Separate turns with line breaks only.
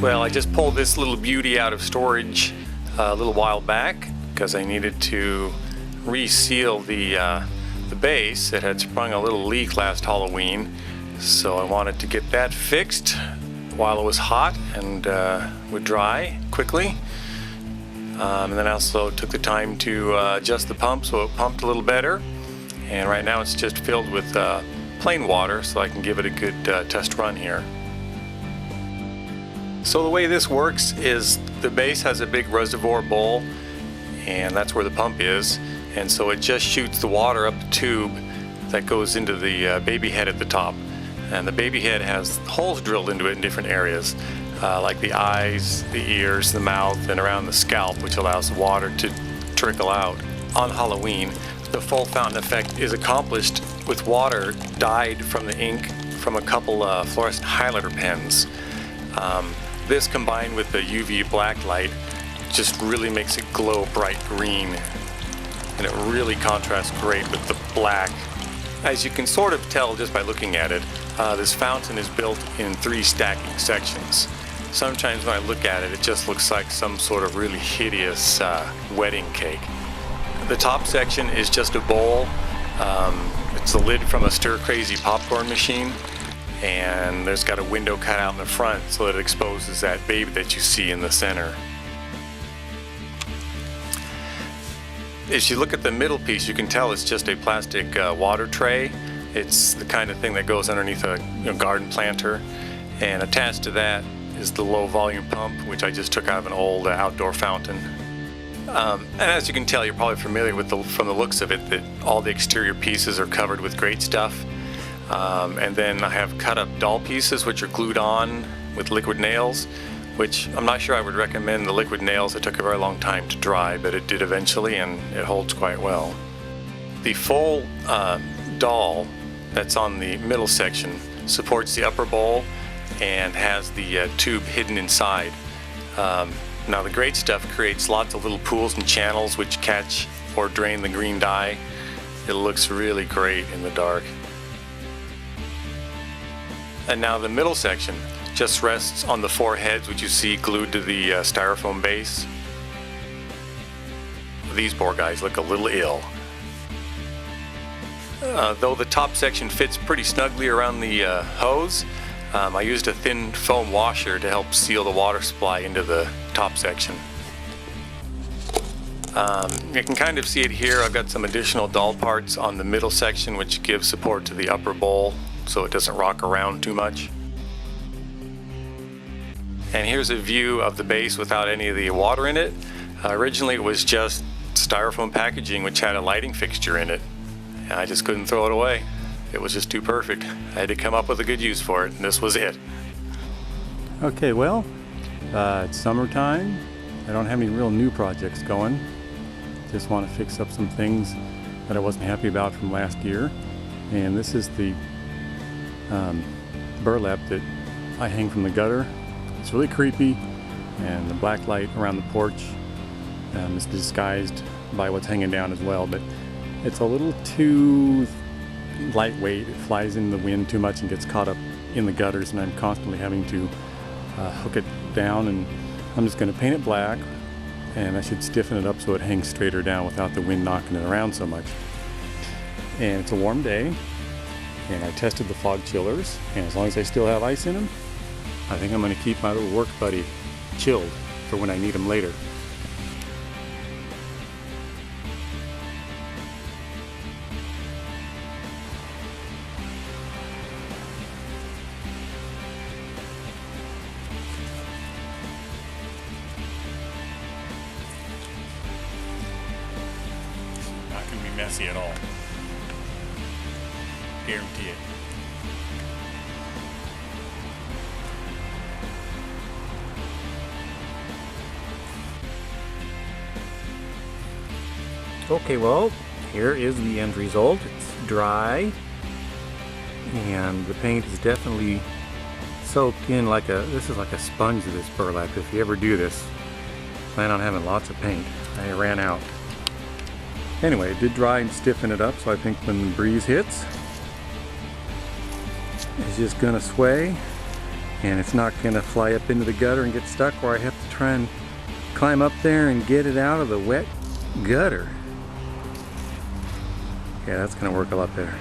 Well, I just pulled this little beauty out of storage a little while back because I needed to reseal the base. It had sprung a little leak last Halloween, so I wanted to get that fixed while it was hot and would dry quickly. And then I also took the time to adjust the pump so it pumped a little better. And right now it's just filled with plain water, so I can give it a good test run here. So the way this works is the base has a big reservoir bowl, and that's where the pump is. And so it just shoots the water up the tube that goes into the baby head at the top. And the baby head has holes drilled into it in different areas, like the eyes, the ears, the mouth, and around the scalp, which allows the water to trickle out. On Halloween, the full fountain effect is accomplished with water dyed from the ink from a couple fluorescent highlighter pens. This combined with the UV black light just really makes it glow bright green, and it really contrasts great with the black. As you can sort of tell just by looking at it, this fountain is built in 3 stacking sections. Sometimes when I look at it, it just looks like some sort of really hideous wedding cake. The top section is just a bowl. It's the lid from a stir-crazy popcorn machine, and there's got a window cut out in the front so that it exposes that baby that you see in the center. As you look at the middle piece, you can tell it's just a plastic water tray. It's the kind of thing that goes underneath a garden planter, and attached to that is the low volume pump, which I just took out of an old outdoor fountain. And as you can tell, you're probably familiar with from the looks of it, that all the exterior pieces are covered with great stuff. And then I have cut up doll pieces which are glued on with liquid nails, which I'm not sure I would recommend the liquid nails. It took a very long time to dry, but it did eventually, and it holds quite well. The full doll that's on the middle section supports the upper bowl and has the tube hidden inside. Now the great stuff creates lots of little pools and channels which catch or drain the green dye. It looks really great in the dark. And now the middle section just rests on the 4 heads which you see glued to the styrofoam base. These poor guys look a little ill. Though the top section fits pretty snugly around the hose, I used a thin foam washer to help seal the water supply into the top section. You can kind of see it here. I've got some additional doll parts on the middle section which give support to the upper bowl so it doesn't rock around too much. And here's a view of the base without any of the water in it. Originally it was just styrofoam packaging which had a lighting fixture in it. And I just couldn't throw it away. It was just too perfect. I had to come up with a good use for it, and this was it.
Okay, well, it's summertime. I don't have any real new projects going. Just want to fix up some things that I wasn't happy about from last year. And this is the burlap that I hang from the gutter. It's really creepy, and the black light around the porch is disguised by what's hanging down as well, but it's a little too lightweight. It flies in the wind too much and gets caught up in the gutters, and I'm constantly having to hook it down, and I'm just going to paint it black, and I should stiffen it up so it hangs straighter down without the wind knocking it around so much. And it's a warm day, and I tested the fog chillers, and as long as they still have ice in them, I think I'm going to keep my little work buddy chilled for when I need him later.
Not going to be messy at all. Guarantee it.
Okay, well, here is the end result. It's dry, and the paint is definitely soaked in like this is like a sponge, this burlap. If you ever do this, plan on having lots of paint. I ran out. Anyway, it did dry and stiffen it up, so I think when the breeze hits, it's just gonna sway, and it's not gonna fly up into the gutter and get stuck where I have to try and climb up there and get it out of the wet gutter. Yeah, that's gonna work a lot better.